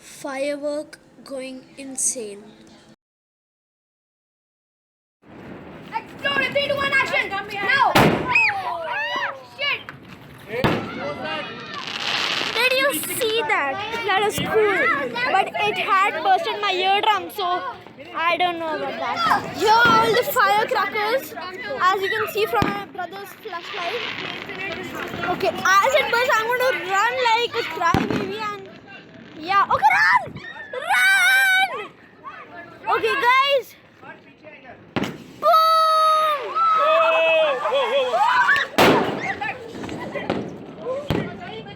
Firework going insane. Explode in 3, 2, 1, action! Now! Shit! Did you see that? That was cool. But it had bursted my eardrum, so I don't know about that. Here are all the firecrackers, as you can see from my brother's flashlight. Okay, as it bursts, I'm going to run like a crybaby and yeah. Okay, run! Run! Okay, guys. Boom!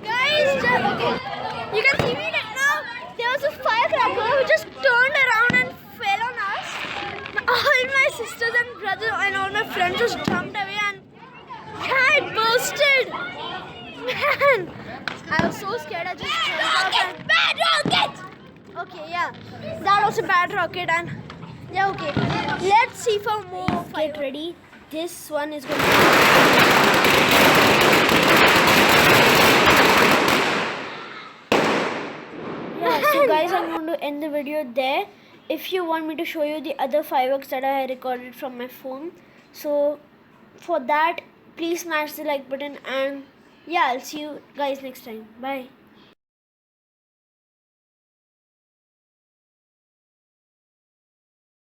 Guys, okay. You can see me right now. There was a firecracker who just turned around and fell on us. All my sisters and brothers and all my friends just jumped away and it bursted. Man, I was so scared. I just jumped out. Bad rocket! Okay, yeah, that was a bad rocket and yeah, okay. Let's see for more. Get ready. This one is going to. Yeah, so guys, I'm going to end the video there. If you want me to show you the other fireworks that I recorded from my phone, so for that, please smash the like button and yeah, I'll see you guys next time. Bye.